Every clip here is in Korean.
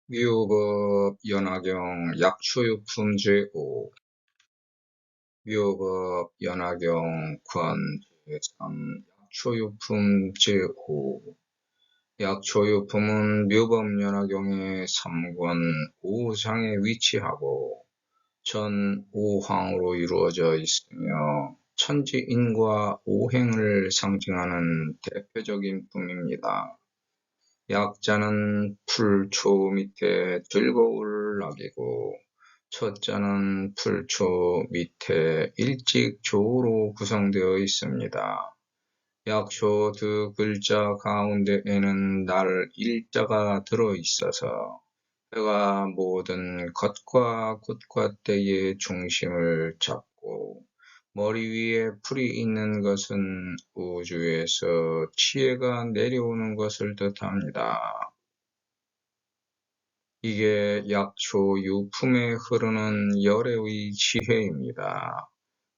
묘법 연화경 약초유품 제5 묘법 연화경 권 제3 약초유품 제5 약초유품은 묘법 연화경의 3권 5장에 위치하고 전 5항으로 이루어져 있으며 천지인과 오행을 상징하는 대표적인 품입니다. 약자는 풀초 밑에 즐거울 낙이고 첫자는 풀초 밑에 일직조로 구성되어 있습니다. 약초 두 글자 가운데에는 날 일자가 들어있어서 그가 모든 겉과 굿과대의 중심을 잡고 머리 위에 풀이 있는 것은 우주에서 지혜가 내려오는 것을 뜻합니다. 이게 약초 유품에 흐르는 열의 지혜입니다.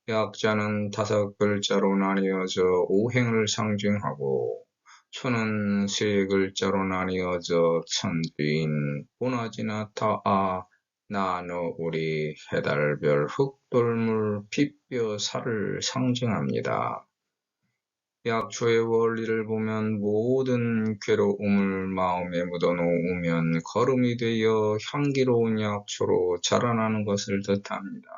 약자는 5글자로 나뉘어져 오행을 상징하고 초는 3글자로 나뉘어져 천주인, 보나지나 타아, 나너 우리, 해달별, 흙돌물, 빛뼈, 살을 상징합니다. 약초의 원리를 보면 모든 괴로움을 마음에 묻어놓으면 거름이 되어 향기로운 약초로 자라나는 것을 뜻합니다.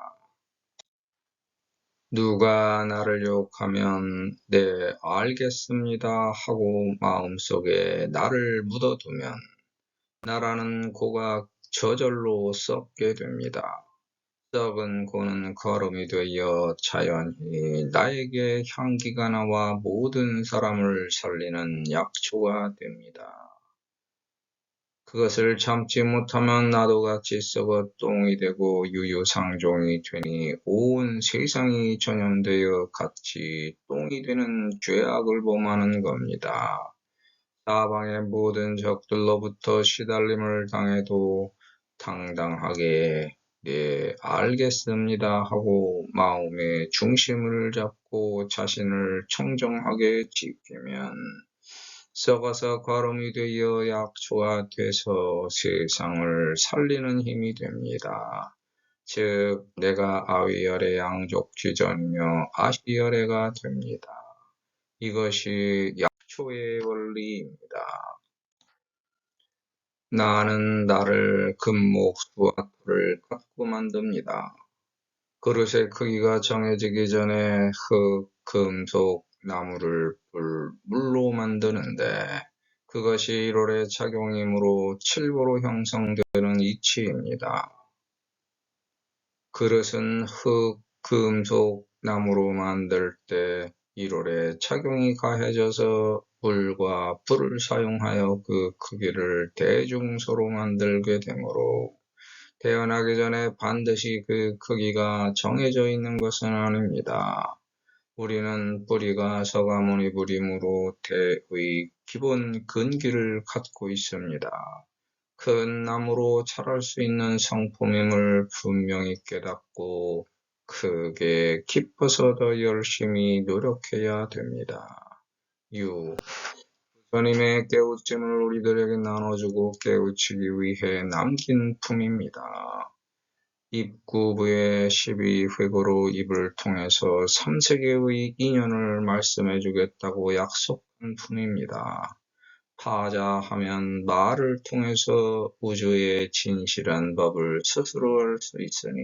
누가 나를 욕하면 네 알겠습니다 하고 마음속에 나를 묻어두면 나라는 고가 저절로 썩게 됩니다. 썩은 고는 거름이 되어 자연히 나에게 향기가 나와 모든 사람을 살리는 약초가 됩니다. 그것을 참지 못하면 나도 같이 썩어 똥이 되고 유유상종이 되니 온 세상이 전염되어 같이 똥이 되는 죄악을 범하는 겁니다. 사방의 모든 적들로부터 시달림을 당해도 당당하게 네, 알겠습니다 하고 마음의 중심을 잡고 자신을 청정하게 지키면 썩어서 거름이 되어 약초가 돼서 세상을 살리는 힘이 됩니다. 즉 내가 아위열의 양족지전이며 아시열애가 됩니다. 이것이 약초의 원리입니다. 나는 나를 금목, 수와 토를 갖고 만듭니다. 그릇의 크기가 정해지기 전에 흙, 금속, 나무를 물로 만드는데 그것이 1월의 작용이므로 7월로 형성되는 이치입니다. 그릇은 흙, 금속, 나무로 만들 때 1월에 작용이 가해져서 물과 불을 사용하여 그 크기를 대중소로 만들게 되므로 태어나기 전에 반드시 그 크기가 정해져 있는 것은 아닙니다. 우리는 뿌리가 서가모니 뿌리므로 대의 기본 근기를 갖고 있습니다. 큰 나무로 자랄 수 있는 성품임을 분명히 깨닫고 크게 기뻐서 더 열심히 노력해야 됩니다. 6. 부처님의 깨우침을 우리들에게 나눠주고 깨우치기 위해 남긴 품입니다. 입구부의 12회고로 입을 통해서 3세계의 인연을 말씀해 주겠다고 약속한 품입니다. 파자하면 말을 통해서 우주의 진실한 법을 스스로 알 수 있으니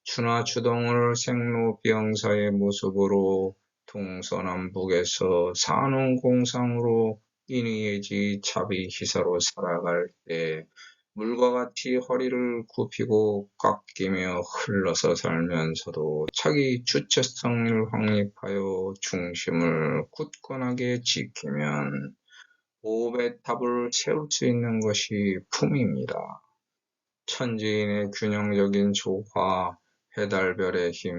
추나추동을 생로병사의 모습으로 동서남북에서 산업공상으로 인의예지 차비희사로 살아갈 때 물과 같이 허리를 굽히고 깎이며 흘러서 살면서도 자기 주체성을 확립하여 중심을 굳건하게 지키면 호흡의 탑을 세울 수 있는 것이 품입니다. 천지인의 균형적인 조화, 해달별의 힘,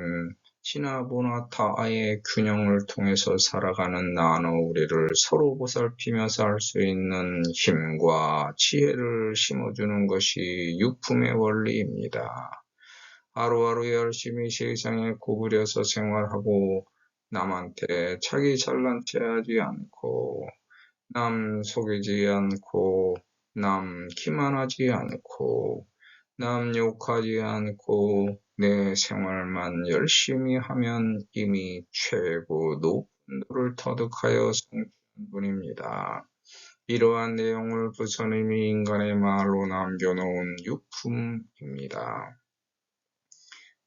시나보나타아의 균형을 통해서 살아가는 나너 우리를 서로 보살피며 살 수 있는 힘과 지혜를 심어주는 것이 유품의 원리입니다. 하루하루 열심히 세상에 구부려서 생활하고 남한테 자기 잘난 체 하지 않고 남 속이지 않고 남 기만하지 않고 남 욕하지 않고 내 생활만 열심히 하면 이미 최고 높은 도를 터득하여 성취한 분입니다. 이러한 내용을 부처님이 인간의 말로 남겨놓은 유품입니다.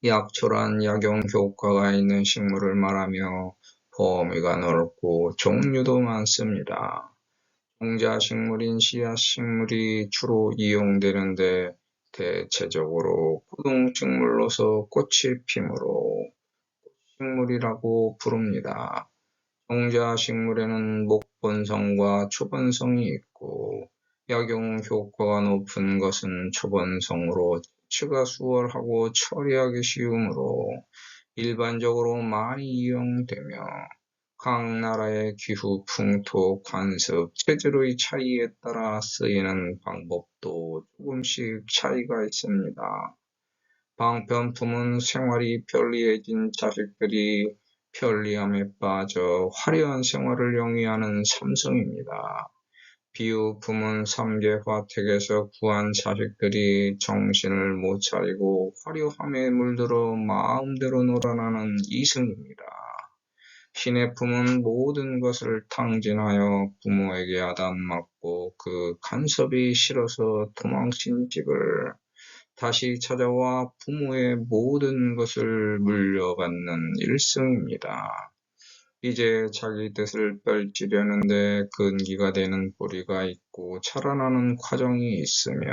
약초란 약용 효과가 있는 식물을 말하며 범위가 넓고 종류도 많습니다. 종자식물인 씨앗식물이 주로 이용되는데 대체적으로 구동식물로서 꽃이 피므로 식물이라고 부릅니다. 종자식물에는 목본성과 초본성이 있고 약용 효과가 높은 것은 초본성으로 채취가 수월하고 처리하기 쉬우므로 일반적으로 많이 이용되며 각 나라의 기후, 풍토, 관습, 체질의 차이에 따라 쓰이는 방법도 조금씩 차이가 있습니다. 방편품은 생활이 편리해진 자식들이 편리함에 빠져 화려한 생활을 영위하는 삼성입니다. 비유품은 삼계화택에서 구한 자식들이 정신을 못 차리고 화려함에 물들어 마음대로 놀아나는 이승입니다. 신의 품은 모든 것을 탕진하여 부모에게 아단맞고 그 간섭이 싫어서 도망친 집을 다시 찾아와 부모의 모든 것을 물려받는 일승입니다. 이제 자기 뜻을 펼치려는데 근기가 되는 뿌리가 있고 자라나는 과정이 있으며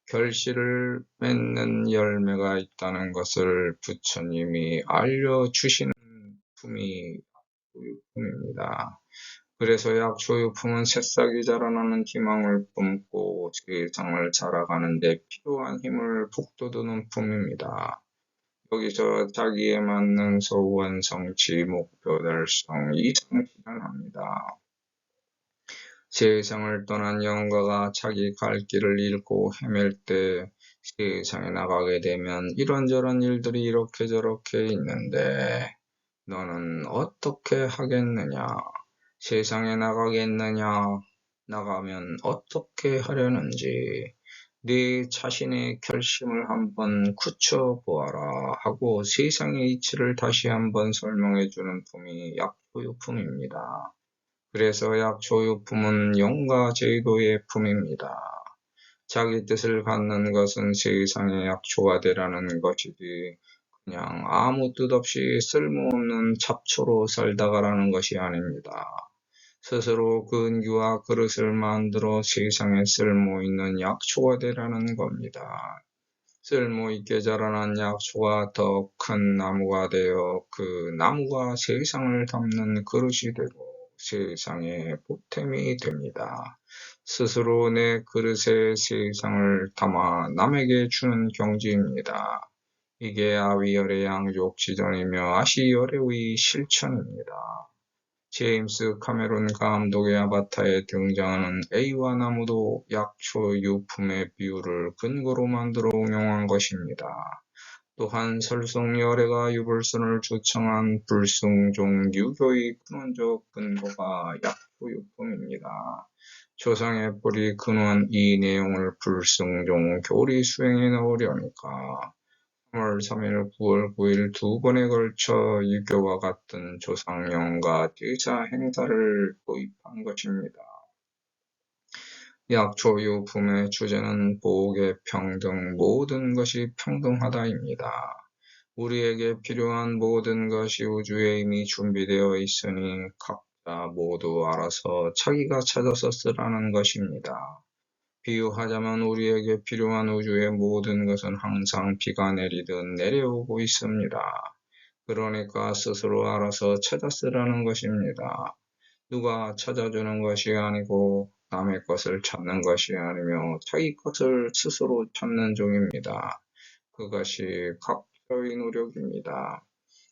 결실을 맺는 열매가 있다는 것을 부처님이 알려주시는 품이 약초유품입니다. 그래서 약초유품은 새싹이 자라나는 희망을 품고 세상을 자라가는 데 필요한 힘을 북돋우는 품입니다. 여기서 자기에 맞는 소원 성취, 목표 달성, 이상 실현합니다. 세상을 떠난 영가가 자기 갈 길을 잃고 헤맬 때 세상에 나가게 되면 이런저런 일들이 이렇게 저렇게 있는데 너는 어떻게 하겠느냐? 세상에 나가겠느냐? 나가면 어떻게 하려는지 네 자신의 결심을 한번 굳혀보아라 하고 세상의 이치를 다시 한번 설명해주는 품이 약초유품입니다. 그래서 약초유품은 영가 제도의 품입니다. 자기 뜻을 갖는 것은 세상의 약초가 되라는 것이지 그냥 아무 뜻 없이 쓸모없는 잡초로 살다가라는 것이 아닙니다. 스스로 근기와 그릇을 만들어 세상에 쓸모있는 약초가 되라는 겁니다. 쓸모있게 자라난 약초가 더 큰 나무가 되어 그 나무가 세상을 담는 그릇이 되고 세상의 보탬이 됩니다. 스스로 내 그릇에 세상을 담아 남에게 주는 경지입니다. 이게 아위열의 양족지전이며 아시열의 실천입니다. 제임스 카메론 감독의 아바타에 등장하는 A와 나무도 약초 유품의 비유를 근거로 만들어 응용한 것입니다. 또한 설성열애가 유불선을 초청한 불승종 유교의 근원적 근거가 약초 유품입니다. 조상의 뿌리 근원 이 내용을 불승종 교리 수행에 넣으려니까 3월 3일, 9월 9일 두 번에 걸쳐 유교와 같은 조상령과 제사 행사를 도입한 것입니다. 약초유품의 주제는 보호계 평등, 모든 것이 평등하다입니다. 우리에게 필요한 모든 것이 우주에 이미 준비되어 있으니 각자 모두 알아서 자기가 찾아서 쓰라는 것입니다. 비유하자면 우리에게 필요한 우주의 모든 것은 항상 비가 내리듯 내려오고 있습니다. 그러니까 스스로 알아서 찾아 쓰라는 것입니다. 누가 찾아주는 것이 아니고 남의 것을 찾는 것이 아니며 자기 것을 스스로 찾는 중입니다. 그것이 각자의 노력입니다.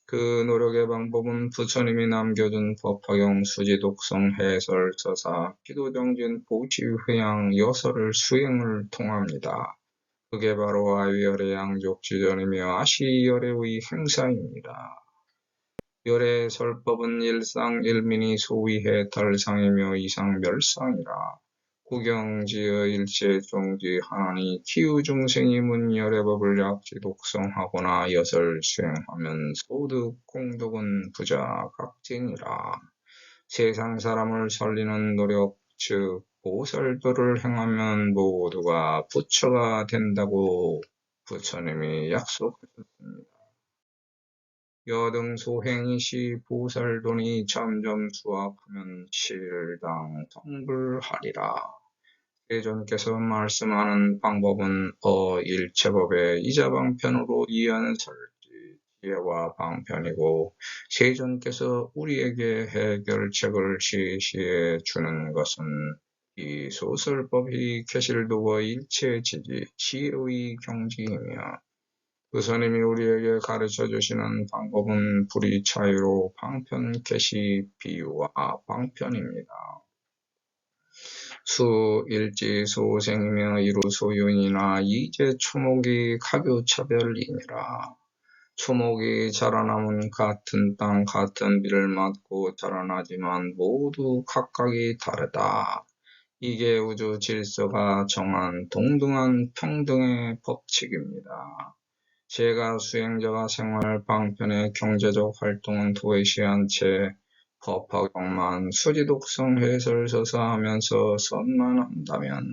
그 노력의 방법은 부처님이 남겨준 법화경 수지독성 해설 서사 기도정진 보지 회양 여설을 수행을 통합니다. 그게 바로 아위열의 양족지전이며 아시열의 행사입니다. 열의 설법은 일상일민이 소위해 달상이며 이상멸상이라 구경지어 일체종지 하나니 기우중생이 문열애법을 약지 독성하거나 엿을 수행하면 소득 공덕은 부자각진이라. 세상 사람을 살리는 노력 즉 보살도를 행하면 모두가 부처가 된다고 부처님이 약속하셨습니다. 여등소행이시 보살돈이 점점 수확하면 실당 성불하리라. 세존께서 말씀하는 방법은 일체법의 이자방편으로 이연설지 지혜와 방편이고, 세존께서 우리에게 해결책을 제시해 주는 것은 이 소설법이 계실도와 일체지지 지혜의 경지이며, 부처님이 우리에게 가르쳐 주시는 방법은 불이 차이로 방편 계시 비유와 방편입니다. 수 일지 소생이며 이루 소윤이나 이제 초목이 가교차별이니라. 초목이 자라나면 같은 땅 같은 비를 맞고 자라나지만 모두 각각이 다르다. 이게 우주 질서가 정한 동등한 평등의 법칙입니다. 제가 수행자가 생활 방편의 경제적 활동은 도외시한 채 법화경만 수지독성 해설서사하면서 선만 한다면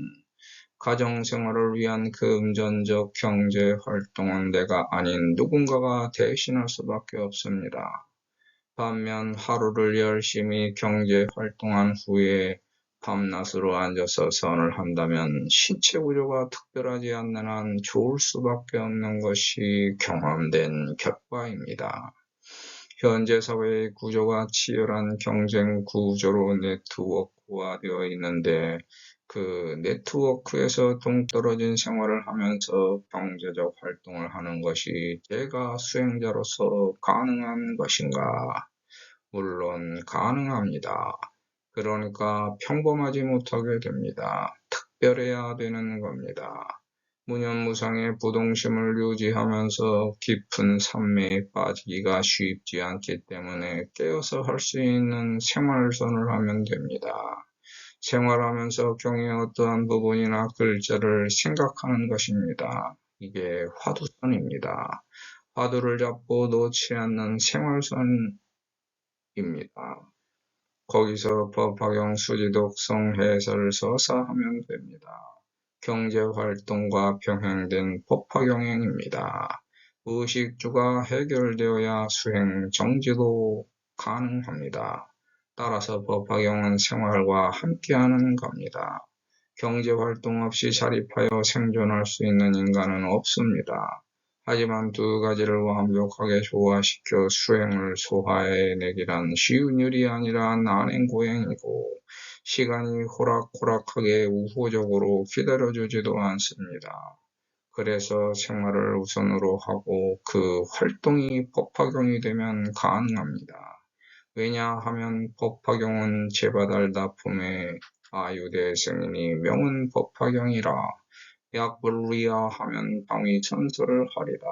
가정생활을 위한 금전적 경제 활동은 내가 아닌 누군가가 대신할 수밖에 없습니다. 반면 하루를 열심히 경제 활동한 후에 밤낮으로 앉아서 선을 한다면 신체 구조가 특별하지 않는 한 좋을 수밖에 없는 것이 경험된 결과입니다. 현재 사회의 구조가 치열한 경쟁 구조로 네트워크화되어 있는데 그 네트워크에서 동떨어진 생활을 하면서 경제적 활동을 하는 것이 제가 수행자로서 가능한 것인가? 물론 가능합니다. 그러니까 평범하지 못하게 됩니다. 특별해야 되는 겁니다. 무념무상의 부동심을 유지하면서 깊은 산매에 빠지기가 쉽지 않기 때문에 깨어서 할 수 있는 생활선을 하면 됩니다. 생활하면서 경의 어떠한 부분이나 글자를 생각하는 것입니다. 이게 화두선입니다. 화두를 잡고 놓지 않는 생활선입니다. 거기서 법화경 수지독성 해설 서사하면 됩니다. 경제활동과 병행된 법화경행입니다. 의식주가 해결되어야 수행 정지도 가능합니다. 따라서 법화경은 생활과 함께하는 겁니다. 경제활동 없이 자립하여 생존할 수 있는 인간은 없습니다. 하지만 두 가지를 완벽하게 조화시켜 수행을 소화해내기란 쉬운 일이 아니라 난행고행이고 시간이 호락호락하게 우호적으로 기다려주지도 않습니다. 그래서 생활을 우선으로 하고 그 활동이 법화경이 되면 가능합니다. 왜냐하면 법화경은 제바달 납품의 아유대 승인이 명은 법화경이라 약불리하하면 방위 천설을 하리라.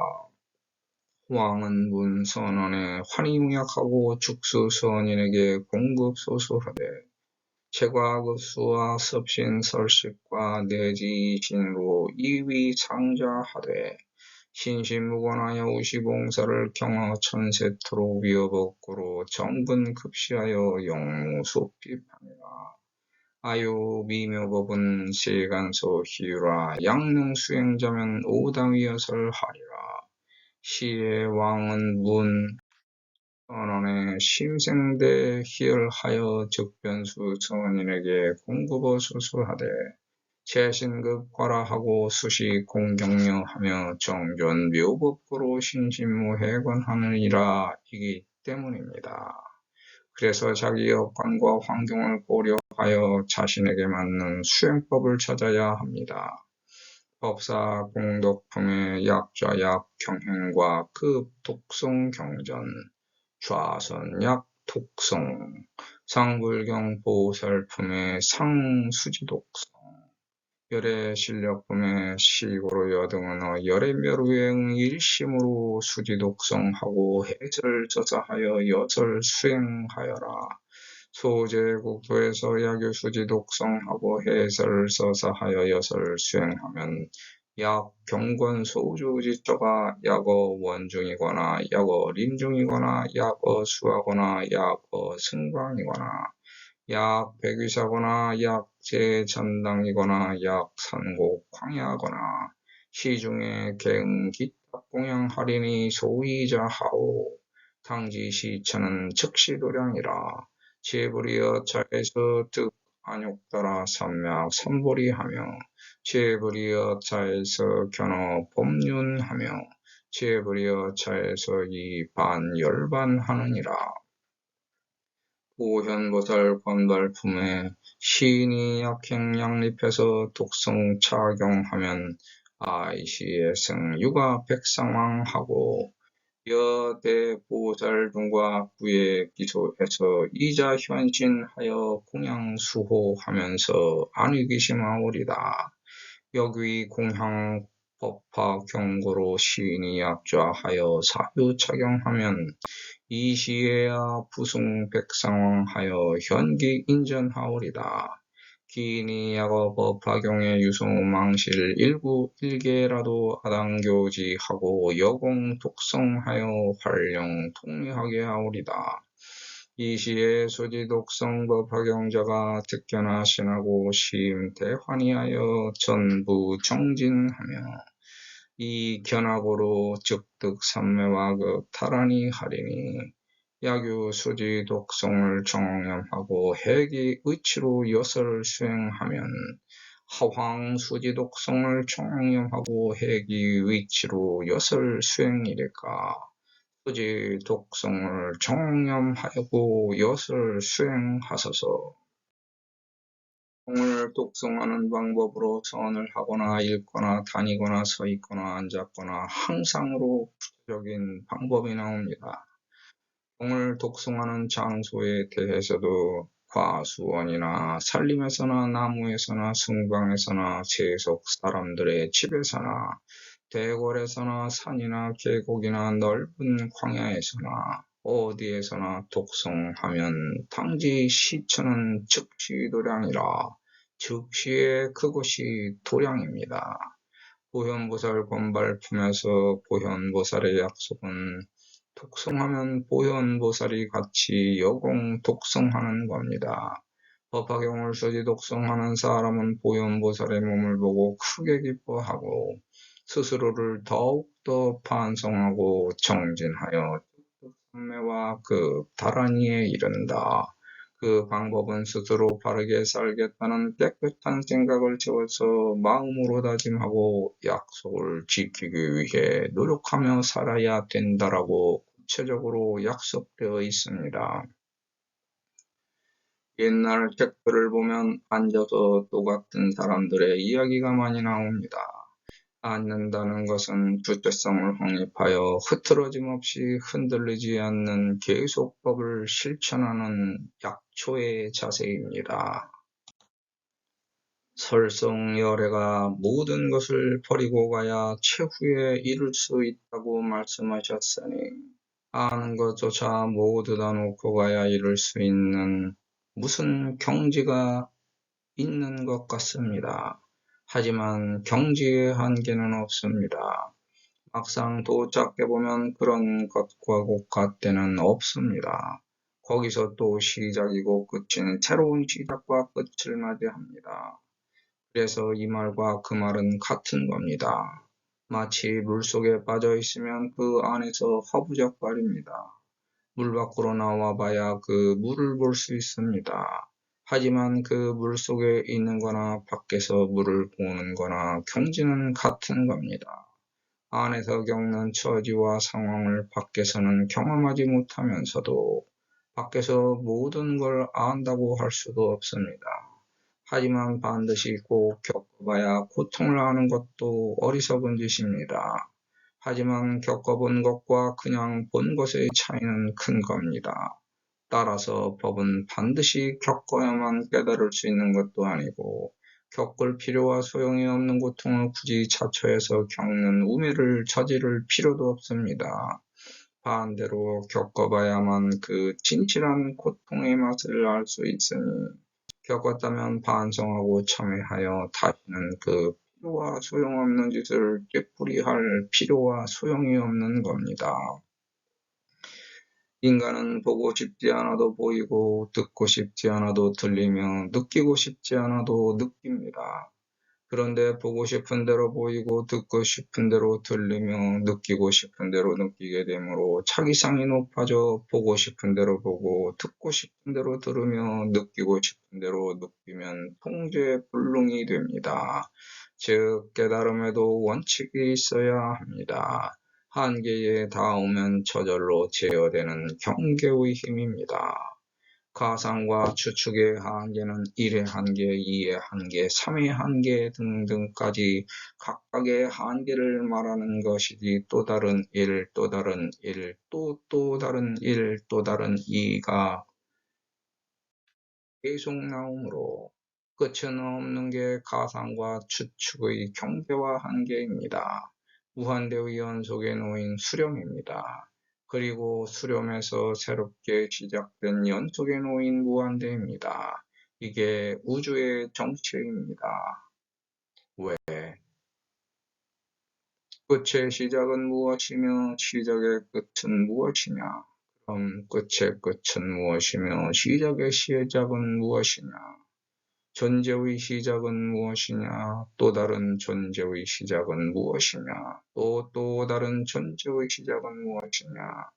왕은 문 선언에 환희용약하고 죽수선인에게 공급소수하되 제과급수와 섭신설식과 내지신으로 이위상자하되 신신무관하여 우시봉사를 경하천세토로 위어법고로 정분급시하여 영무속비판이라. 아유 미묘법은 세간소 희유라. 양능수행자면 오당위여설 하리라. 시의 왕은 문 선언에 심생대 희열하여 즉변수 선인에게 공급어 수수하되 재신급 과라하고 수시 공경려하며 정전 묘법고로 신신무해관하느니라. 이기 때문입니다. 그래서 자기 여건과 환경을 고려하여 자신에게 맞는 수행법을 찾아야 합니다. 법사 공덕품의 약좌약 경행과 급 독성 경전, 좌선약 독성, 상불경 보살품의 상수지 독성, 열의 실력품의 시고로 여등언어 열의 멸우행 일심으로 수지 독성하고 해설 저사하여 여설 수행하여라. 소제국토에서 야규수지 독성하고 해설을 써서 하여 여설을 수행하면 약 경권 소주지조가 약어 원중이거나 약어 림중이거나 약어 수하거나 약어 승방이거나 약 백위사거나 약 제전당이거나 약 산곡 광야거나 시중에 개응 기탁 공양하리니 소이자 하오 당지 시천은 즉시도량이라 제불이여 자에서 득 안욕따라 삼약 삼보리하며 제불이여 자에서 견어 법륜하며 제불이여 자에서 이 반열반하느니라. 보현보살 권발품에 시인이 약행 양립해서 독성 착용하면 아이시에승 육아 백상왕하고 여대 보살중과 구에 기소해서 이자 현신하여 공양 수호하면서 안위기심하오리다. 여기 공향 법화 경고로 시인이 약좌하여 사유 착용하면 이시에야 부승 백상왕하여 현기 인전하오리다. 기인이 약어 법화경의 유소 망실 일구 일개라도 아당교지하고 여공 독성하여 활령 통리하게 하오리다. 이시에 소지 독성 법화경자가 특견하신하고 시임 대환이하여 전부 정진하며 이 견학으로 즉득 삼매와 그 탈환이 하리니 야규 수지 독성을 정념하고 해기 의치로 여설을 수행하면 하황 수지 독성을 정념하고 해기 의치로 여설 수행이랄까 수지 독성을 정념하고 여설 수행하소서. 성을 독성하는 방법으로 선을 하거나 읽거나 다니거나 서 있거나 앉았거나 항상으로 구체적인 방법이 나옵니다. 성을 독성하는 장소에 대해서도 과수원이나 산림에서나 나무에서나 승방에서나 세속 사람들의 집에서나 대궐에서나 산이나 계곡이나 넓은 광야에서나 어디에서나 독성하면 당지 시천은 즉시 도량이라 즉시에 그곳이 도량입니다. 보현보살 권발품에서 보현보살의 약속은 독성하면 보현보살이 같이 여공 독성하는 겁니다. 법화경을 서지 독성하는 사람은 보현보살의 몸을 보고 크게 기뻐하고 스스로를 더욱더 반성하고 정진하여 참매와 그 다란이에 이른다. 그 방법은 스스로 바르게 살겠다는 깨끗한 생각을 채워서 마음으로 다짐하고 약속을 지키기 위해 노력하며 살아야 된다라고 구체적으로 약속되어 있습니다. 옛날 책들을 보면 앉아서 똑같은 사람들의 이야기가 많이 나옵니다. 앉는다는 것은 주체성을 확립하여 흐트러짐 없이 흔들리지 않는 계속법을 실천하는 약초의 자세입니다. 설성열애가 모든 것을 버리고 가야 최후에 이룰 수 있다고 말씀하셨으니 아는 것조차 모두 다 놓고 가야 이룰 수 있는 무슨 경지가 있는 것 같습니다. 하지만 경지의 한계는 없습니다. 막상 도착해보면 그런 것과 같대는 없습니다. 거기서 또 시작이고 끝인 새로운 시작과 끝을 맞이합니다. 그래서 이 말과 그 말은 같은 겁니다. 마치 물속에 빠져 있으면 그 안에서 허부적거립니다. 물 밖으로 나와봐야 그 물을 볼 수 있습니다. 하지만 그 물 속에 있는 거나 밖에서 물을 보는 거나 경지는 같은 겁니다. 안에서 겪는 처지와 상황을 밖에서는 경험하지 못하면서도 밖에서 모든 걸 안다고 할 수도 없습니다. 하지만 반드시 꼭 겪어봐야 고통을 아는 것도 어리석은 짓입니다. 하지만 겪어본 것과 그냥 본 것의 차이는 큰 겁니다. 따라서 법은 반드시 겪어야만 깨달을 수 있는 것도 아니고 겪을 필요와 소용이 없는 고통을 굳이 자처해서 겪는 우매를 저지를 필요도 없습니다. 반대로 겪어봐야만 그 진실한 고통의 맛을 알 수 있으니 겪었다면 반성하고 참회하여 다시는 그 필요와 소용없는 짓을 되풀이할 필요와 소용이 없는 겁니다. 인간은 보고 싶지 않아도 보이고 듣고 싶지 않아도 들리며 느끼고 싶지 않아도 느낍니다. 그런데 보고 싶은 대로 보이고 듣고 싶은 대로 들리며 느끼고 싶은 대로 느끼게 되므로 차기상이 높아져 보고 싶은 대로 보고 듣고 싶은 대로 들으며 느끼고 싶은 대로 느끼면 통제불능이 됩니다. 즉 깨달음에도 원칙이 있어야 합니다. 한계에 닿으면 저절로 제어되는 경계의 힘입니다. 가상과 추측의 한계는 1의 한계, 2의 한계, 3의 한계 등등까지 각각의 한계를 말하는 것이지 또 다른 1, 또 다른 1, 또 다른 1, 또 다른 2가 계속 나오므로 끝은 없는 게 가상과 추측의 경계와 한계입니다. 무한대의 연속에 놓인 수렴입니다. 그리고 수렴에서 새롭게 시작된 연속에 놓인 무한대입니다. 이게 우주의 정체입니다. 왜? 끝의 시작은 무엇이며 시작의 끝은 무엇이냐? 그럼 끝의 끝은 무엇이며 시작의 시작은 무엇이냐? 존재의 시작은 무엇이냐? 또 다른 존재의 시작은 무엇이냐? 또 다른 존재의 시작은 무엇이냐?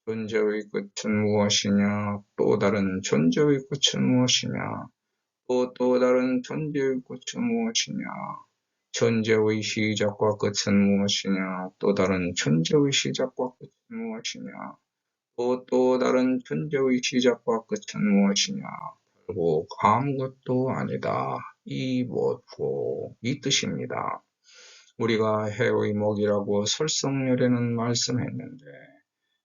존재의 끝은 무엇이냐? 또 다른 존재의 끝은 무엇이냐? 또 다른 존재의 끝은 무엇이냐? 존재의 시작과 끝은 무엇이냐? 또 다른 존재의 시작과 끝은 무엇이냐? 또 다른 존재의 시작과 끝은 무엇이냐? 결국 아무것도 아니다. 이 무엇고 이 뜻입니다. 우리가 해의 먹이라고 설성열에는 말씀했는데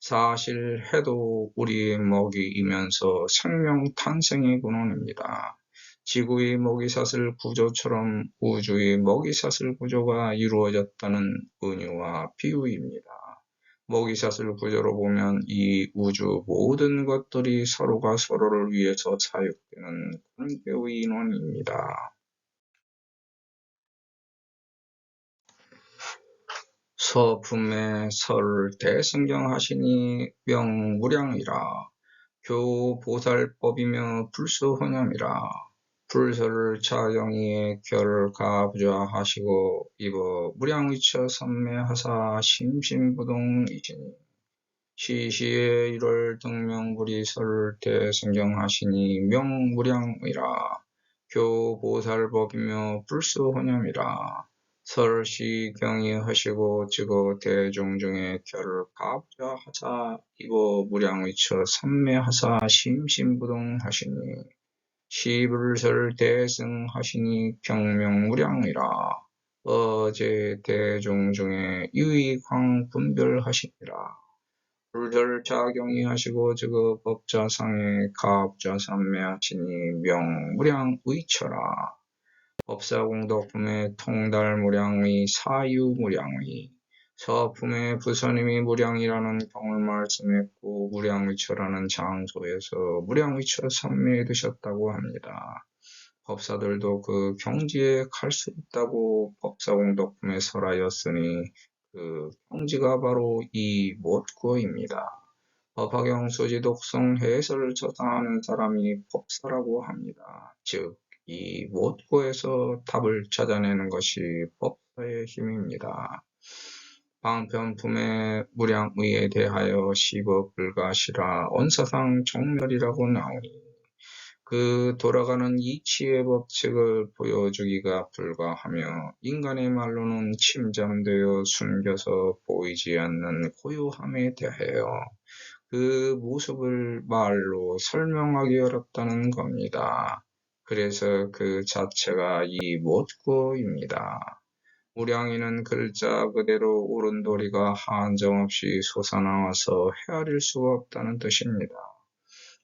사실 해도 우리의 먹이이면서 생명 탄생의 근원입니다. 지구의 먹이사슬 구조처럼 우주의 먹이사슬 구조가 이루어졌다는 은유와 비유입니다. 먹이사슬 구조로 보면 이 우주 모든 것들이 서로가 서로를 위해서 사육되는 관계의 인원입니다. 서품에 설 대승경하시니 명무량이라 교보살법이며 불수헌염이라 불설을 차경이에 결을 가부좌 하시고 입어 무량위처 선매하사 심심부동이시니 시시에 1월 등명불이 설 대승경하시니 명무량이라 교보살법이며 불수헌염이라 설시 경의하시고 지고 대중 중에 결을 가부좌 하사 입어 무량위처 선매하사 심심부동하시니 시불설 대승하시니 경명무량이라 어제 대중 중에 유의광 분별하시니라 불절차 경의하시고 지그 법자상에 가업자 삼매하시니 명무량의처라 법사공덕품의 통달무량의 사유무량의 서품의 부처님이 무량이라는 경을 말씀했고 무량의처라는 장소에서 무량의처 삼매해 두셨다고 합니다. 법사들도 그 경지에 갈 수 있다고 법사공덕품에 설하였으니 그 경지가 바로 이 못구어입니다. 법화경 수지 독성 해설을 저장하는 사람이 법사라고 합니다. 즉, 이 못구에서 답을 찾아내는 것이 법사의 힘입니다. 방편품의 무량의에 대하여 시법불가시라 언사상 정멸이라고 나오니 그 돌아가는 이치의 법칙을 보여주기가 불가하며 인간의 말로는 침잠되어 숨겨서 보이지 않는 고요함에 대하여 그 모습을 말로 설명하기 어렵다는 겁니다. 그래서 그 자체가 이 못구어입니다. 무량이는 글자 그대로 옳은 도리가 한정없이 솟아나와서 헤아릴 수가 없다는 뜻입니다.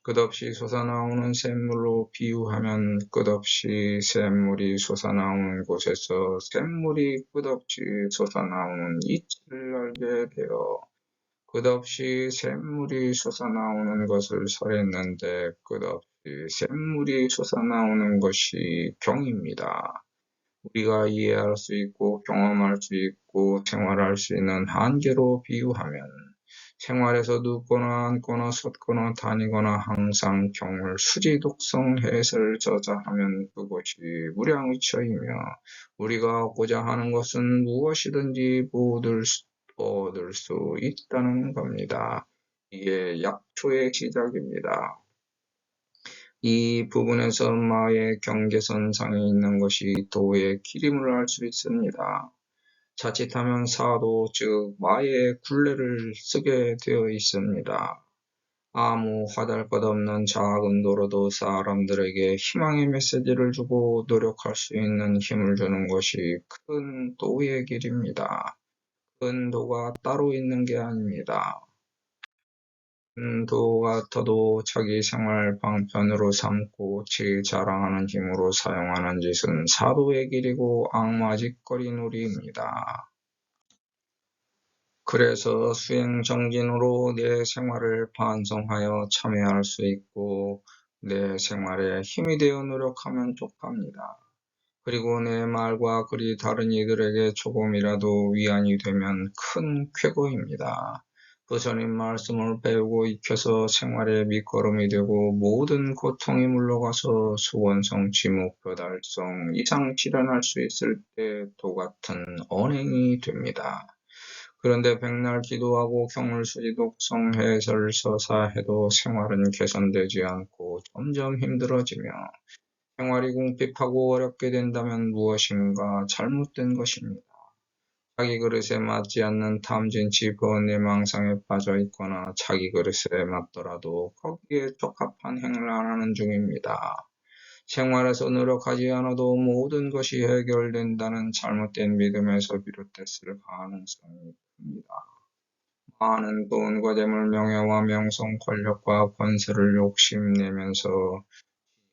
끝없이 솟아나오는 샘물로 비유하면 끝없이 샘물이 솟아나오는 곳에서 샘물이 끝없이 솟아나오는 이치를 알게 되어 끝없이 샘물이 솟아나오는 것을 설했는데 끝없이 샘물이 솟아나오는 것이 경입니다. 우리가 이해할 수 있고 경험할 수 있고 생활할 수 있는 한계로 비유하면 생활에서 눕거나 앉거나 섰거나 다니거나 항상 경을 수지 독성 해설 저자하면 그것이 무량의처이며 우리가 얻고자 하는 것은 무엇이든지 얻을 수 있다는 겁니다. 이게 약초의 시작입니다. 이 부분에서 마의 경계선상에 있는 것이 도의 기림을 알 수 있습니다. 자칫하면 사도 즉 마의 굴레를 쓰게 되어 있습니다. 아무 화달것없는 작은 도로도 사람들에게 희망의 메시지를 주고 노력할 수 있는 힘을 주는 것이 큰 도의 길입니다. 큰 도가 따로 있는 게 아닙니다. 도 같아도 자기 생활 방편으로 삼고 지 자랑하는 힘으로 사용하는 짓은 사도의 길이고 악마짓거리 놀이입니다. 그래서 수행정진으로 내 생활을 반성하여 참여할 수 있고 내 생활에 힘이 되어 노력하면 족합니다. 그리고 내 말과 글이 다른 이들에게 조금이라도 위안이 되면 큰 쾌거입니다. 부처님 말씀을 배우고 익혀서 생활의 밑거름이 되고 모든 고통이 물러가서 소원성, 지목표 달성 이상 실현할 수 있을 때 도같은 언행이 됩니다. 그런데 백날 기도하고 경을수지 독성 해설 서사해도 생활은 개선되지 않고 점점 힘들어지며 생활이 궁핍하고 어렵게 된다면 무엇인가 잘못된 것입니다. 자기 그릇에 맞지 않는 탐진치 번뇌망상에 빠져 있거나 자기 그릇에 맞더라도 거기에 적합한 행을 안 하는 중입니다. 생활에서 노력하지 않아도 모든 것이 해결된다는 잘못된 믿음에서 비롯됐을 가능성이 큽니다. 많은 돈과 재물, 명예와 명성, 권력과 권세를 욕심내면서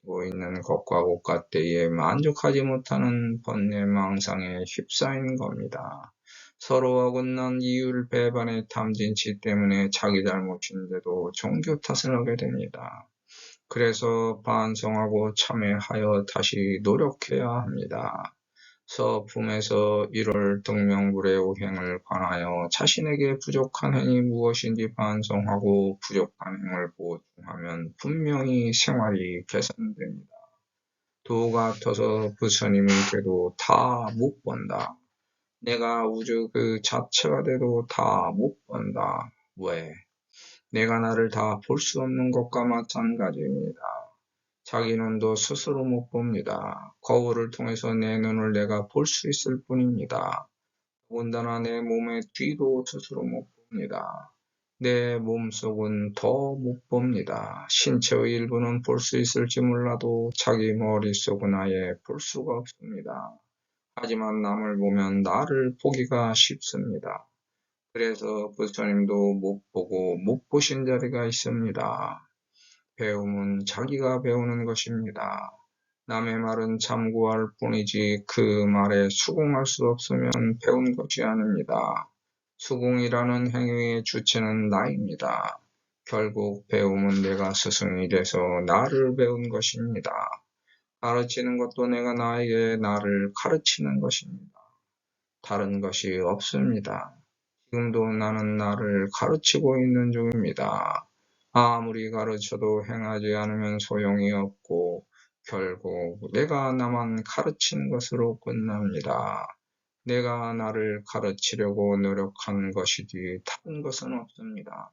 지고 있는 것과 고gat대에 만족하지 못하는 번뇌망상에 휩싸인 겁니다. 서로 어긋난 이율 배반의 탐진치 때문에 자기 잘못인데도 종교 탓을 하게 됩니다. 그래서 반성하고 참회하여 다시 노력해야 합니다. 서품에서 1월 등명불의 오행을 관하여 자신에게 부족한 행위 무엇인지 반성하고 부족한 행을 보충하면 분명히 생활이 개선됩니다. 도 같아서 부처님이 돼도 다 못 본다. 내가 우주 그 자체가 돼도 다 못 본다. 왜? 내가 나를 다 볼 수 없는 것과 마찬가지입니다. 자기 눈도 스스로 못 봅니다. 거울을 통해서 내 눈을 내가 볼 수 있을 뿐입니다. 더군다나 내 몸의 뒤도 스스로 못 봅니다. 내 몸속은 더 못 봅니다. 신체의 일부는 볼 수 있을지 몰라도 자기 머릿속은 아예 볼 수가 없습니다. 하지만 남을 보면 나를 보기가 쉽습니다. 그래서 부처님도 못 보고 못 보신 자리가 있습니다. 배움은 자기가 배우는 것입니다. 남의 말은 참고할 뿐이지 그 말에 수긍할 수 없으면 배운 것이 아닙니다. 수긍이라는 행위의 주체는 나입니다. 결국 배움은 내가 스승이 돼서 나를 배운 것입니다. 가르치는 것도 내가 나에게 나를 가르치는 것입니다. 다른 것이 없습니다. 지금도 나는 나를 가르치고 있는 중입니다. 아무리 가르쳐도 행하지 않으면 소용이 없고 결국 내가 나만 가르친 것으로 끝납니다. 내가 나를 가르치려고 노력한 것이지 다른 것은 없습니다.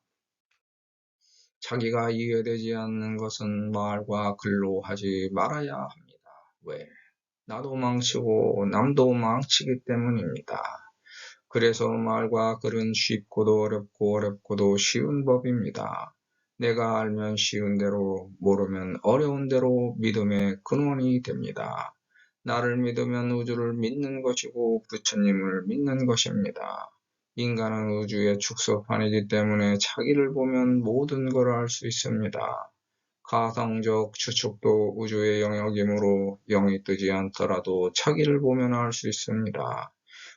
자기가 이해되지 않는 것은 말과 글로 하지 말아야 합니다. 왜? 나도 망치고 남도 망치기 때문입니다. 그래서 말과 글은 쉽고도 어렵고 어렵고도 쉬운 법입니다. 내가 알면 쉬운 대로 모르면 어려운 대로 믿음의 근원이 됩니다. 나를 믿으면 우주를 믿는 것이고 부처님을 믿는 것입니다. 인간은 우주의 축소판이기 때문에 자기를 보면 모든 걸 알 수 있습니다. 가상적 추측도 우주의 영역이므로 영이 뜨지 않더라도 자기를 보면 알 수 있습니다.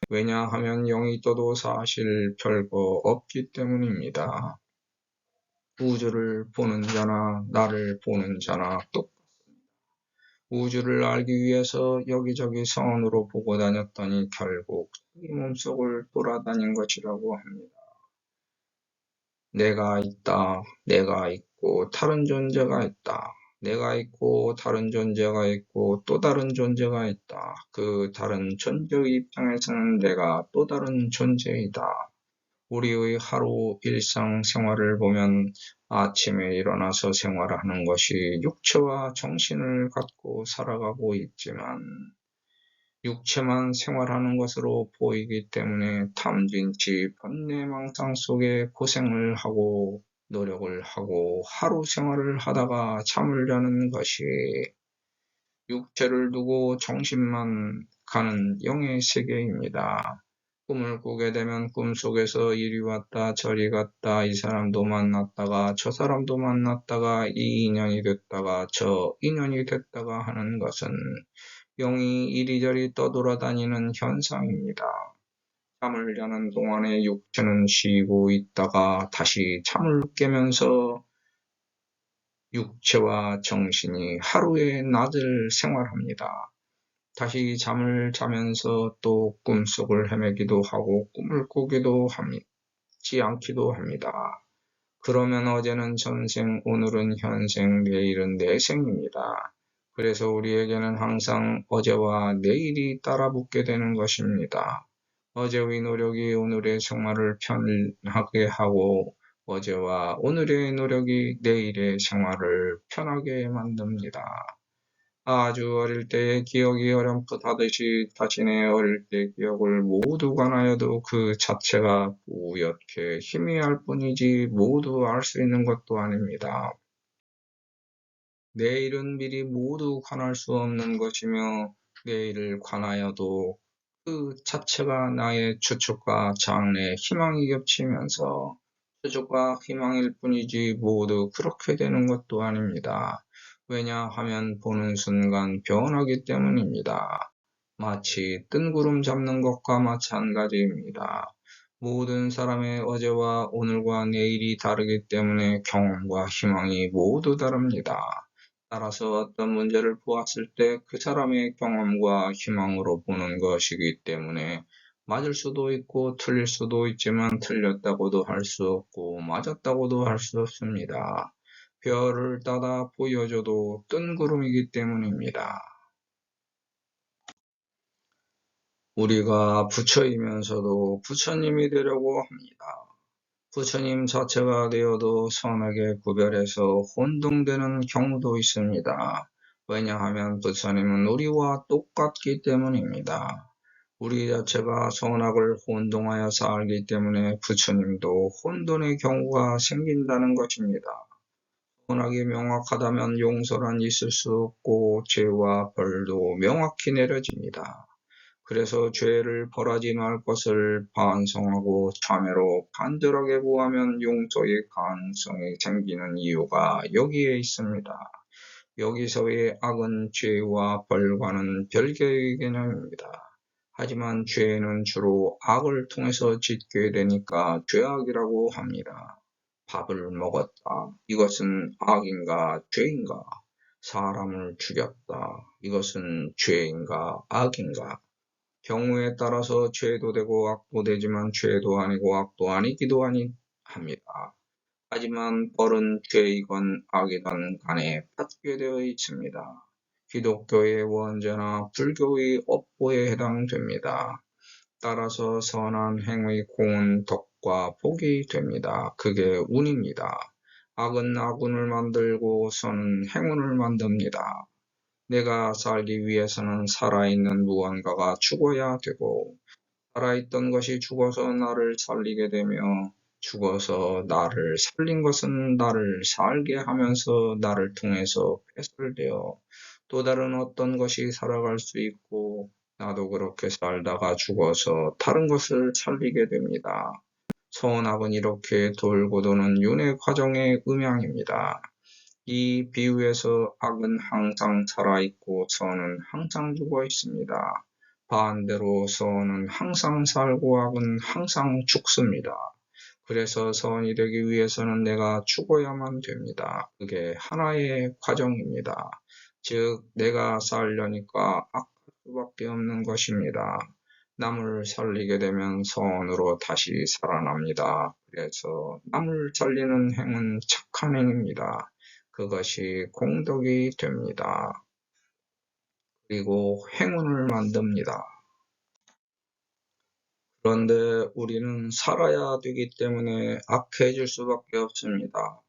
왜냐하면 영이 떠도 사실 별거 없기 때문입니다. 우주를 보는 자나 나를 보는 자나 똑같습니다. 우주를 알기 위해서 여기저기 성으로 보고 다녔더니 결국 자기 몸속을 돌아다닌 것이라고 합니다. 내가 있다, 내가 있고 다른 존재가 있다. 내가 있고 다른 존재가 있고 또 다른 존재가 있다. 그 다른 존재의 입장에서는 내가 또 다른 존재이다. 우리의 하루 일상생활을 보면 아침에 일어나서 생활하는 것이 육체와 정신을 갖고 살아가고 있지만 육체만 생활하는 것으로 보이기 때문에 탐진치 번뇌망상 속에 고생을 하고 노력을 하고 하루 생활을 하다가 잠을 자는 것이 육체를 두고 정신만 가는 영의 세계입니다. 꿈을 꾸게 되면 꿈속에서 이리 왔다 저리 갔다 이 사람도 만났다가 저 사람도 만났다가 이 인연이 됐다가 저 인연이 됐다가 하는 것은 영이 이리저리 떠돌아다니는 현상입니다. 잠을 자는 동안에 육체는 쉬고 있다가 다시 잠을 깨면서 육체와 정신이 하루의 낮을 생활합니다. 다시 잠을 자면서 또 꿈속을 헤매기도 하고 꿈을 꾸기도 하지 않기도 합니다. 그러면 어제는 전생, 오늘은 현생, 내일은 내생입니다. 그래서 우리에게는 항상 어제와 내일이 따라붙게 되는 것입니다. 어제의 노력이 오늘의 생활을 편하게 하고 어제와 오늘의 노력이 내일의 생활을 편하게 만듭니다. 아주 어릴 때의 기억이 어렴풋하듯이 자신의 어릴 때 기억을 모두 관하여도 그 자체가 뿌옇게 희미할 뿐이지 모두 알 수 있는 것도 아닙니다. 내일은 미리 모두 관할 수 없는 것이며 내일을 관하여도 그 자체가 나의 추측과 장래, 희망이 겹치면서 추측과 희망일 뿐이지 모두 그렇게 되는 것도 아닙니다. 왜냐하면 보는 순간 변하기 때문입니다. 마치 뜬구름 잡는 것과 마찬가지입니다. 모든 사람의 어제와 오늘과 내일이 다르기 때문에 경험과 희망이 모두 다릅니다. 따라서 어떤 문제를 보았을 때 그 사람의 경험과 희망으로 보는 것이기 때문에 맞을 수도 있고 틀릴 수도 있지만 틀렸다고도 할 수 없고 맞았다고도 할 수 없습니다. 별을 따다 보여줘도 뜬구름이기 때문입니다. 우리가 부처이면서도 부처님이 되려고 합니다. 부처님 자체가 되어도 선하게 구별해서 혼동되는 경우도 있습니다. 왜냐하면 부처님은 우리와 똑같기 때문입니다. 우리 자체가 선악을 혼동하여 살기 때문에 부처님도 혼돈의 경우가 생긴다는 것입니다. 선악이 명확하다면 용서란 있을 수 없고 죄와 벌도 명확히 내려집니다. 그래서 죄를 벌하지 말 것을 반성하고 참회로 간절하게 구하면 용서의 가능성이 생기는 이유가 여기에 있습니다. 여기서의 악은 죄와 벌과는 별개의 개념입니다. 하지만 죄는 주로 악을 통해서 짓게 되니까 죄악이라고 합니다. 밥을 먹었다. 이것은 악인가 죄인가? 사람을 죽였다. 이것은 죄인가 악인가? 경우에 따라서 죄도 되고 악도 되지만 죄도 아니고 악도 아니기도 합니다. 하지만 벌은 죄이건 악이건 간에 받게 되어 있습니다. 기독교의 원죄나 불교의 업보에 해당됩니다. 따라서 선한 행의 공은 덕과 복이 됩니다. 그게 운입니다. 악은 악운을 만들고 선은 행운을 만듭니다. 내가 살기 위해서는 살아있는 무언가가 죽어야 되고 살아있던 것이 죽어서 나를 살리게 되며 죽어서 나를 살린 것은 나를 살게 하면서 나를 통해서 배설되어 또 다른 어떤 것이 살아갈 수 있고 나도 그렇게 살다가 죽어서 다른 것을 살리게 됩니다. 선악은 이렇게 돌고 도는 윤회 과정의 음향입니다. 이 비유에서 악은 항상 살아있고 선은 항상 죽어 있습니다. 반대로 선은 항상 살고 악은 항상 죽습니다. 그래서 선이 되기 위해서는 내가 죽어야만 됩니다. 그게 하나의 과정입니다. 즉 내가 살려니까 악할 수밖에 없는 것입니다. 남을 살리게 되면 선으로 다시 살아납니다. 그래서 남을 살리는 행은 착한 행입니다. 그것이 공덕이 됩니다. 그리고 행운을 만듭니다. 그런데 우리는 살아야 되기 때문에 악해질 수밖에 없습니다.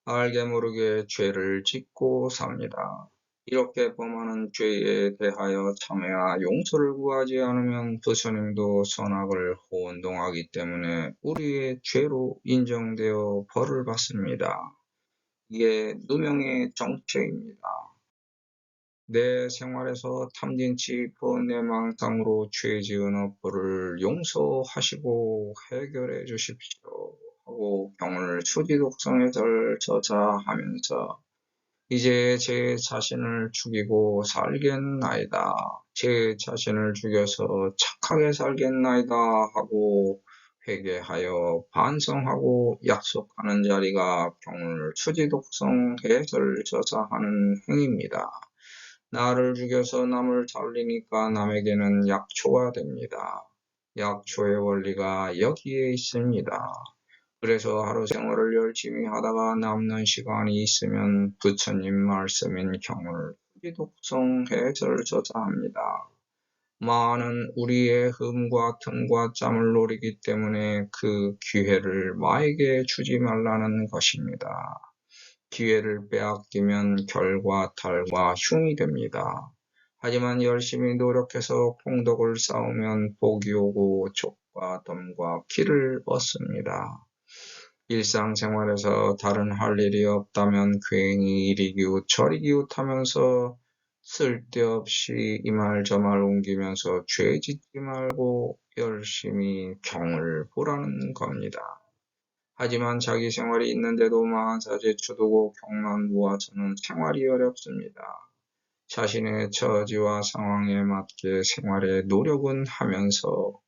알게 모르게 죄를 짓고 삽니다. 이렇게 범하는 죄에 대하여 참회와 용서를 구하지 않으면 부처님도 선악을 혼동하기 때문에 우리의 죄로 인정되어 벌을 받습니다. 이게 누명의 정체입니다. 내 생활에서 탐진치 번뇌망상으로 죄 지은 업보를 용서하시고 해결해 주십시오 하고 경을 수지독성에 절저자하면서 이제 제 자신을 죽이고 살겠나이다. 제 자신을 죽여서 착하게 살겠나이다 하고 회개하여 반성하고 약속하는 자리가 경을 수지독성 해설저자하는 행위입니다. 나를 죽여서 남을 살리니까 남에게는 약초가 됩니다. 약초의 원리가 여기에 있습니다. 그래서 하루 생활을 열심히 하다가 남는 시간이 있으면 부처님 말씀인 경을 수지독성 해설저자합니다. 마는 우리의 흠과 틈과 짬을 노리기 때문에 그 기회를 마에게 주지 말라는 것입니다. 기회를 빼앗기면 결과 탈과 흉이 됩니다. 하지만 열심히 노력해서 공덕을 쌓으면 복이 오고 족과 덤과 기를 얻습니다. 일상생활에서 다른 할 일이 없다면 괜히 이리 기웃 저리 기웃하면서 쓸데없이 이 말 저 말 옮기면서 죄 짓지 말고 열심히 경을 보라는 겁니다. 하지만 자기 생활이 있는데도 만사제추 두고 경만 모아서는 생활이 어렵습니다. 자신의 처지와 상황에 맞게 생활에 노력은 하면서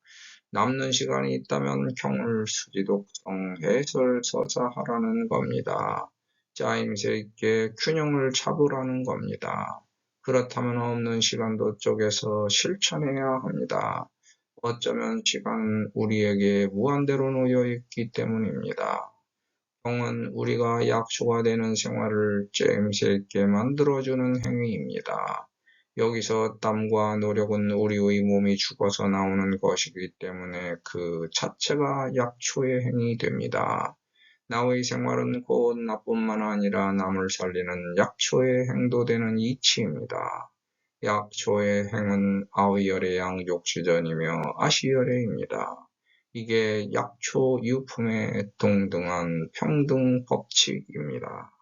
남는 시간이 있다면 경을 수지독성 해설서자하라는 겁니다. 짜임새 있게 균형을 잡으라는 겁니다. 그렇다면 없는 시간도 쪼개서 실천해야 합니다. 어쩌면 시간은 우리에게 무한대로 놓여 있기 때문입니다. 경은 우리가 약초가 되는 생활을 쨘새 있게 만들어주는 행위입니다. 여기서 땀과 노력은 우리의 몸이 죽어서 나오는 것이기 때문에 그 자체가 약초의 행위 됩니다. 나의 생활은 곧 나뿐만 아니라 남을 살리는 약초의 행도 되는 이치입니다. 약초의 행은 아위열의 양욕시전이며 아시열의입니다. 이게 약초 유품의 동등한 평등 법칙입니다.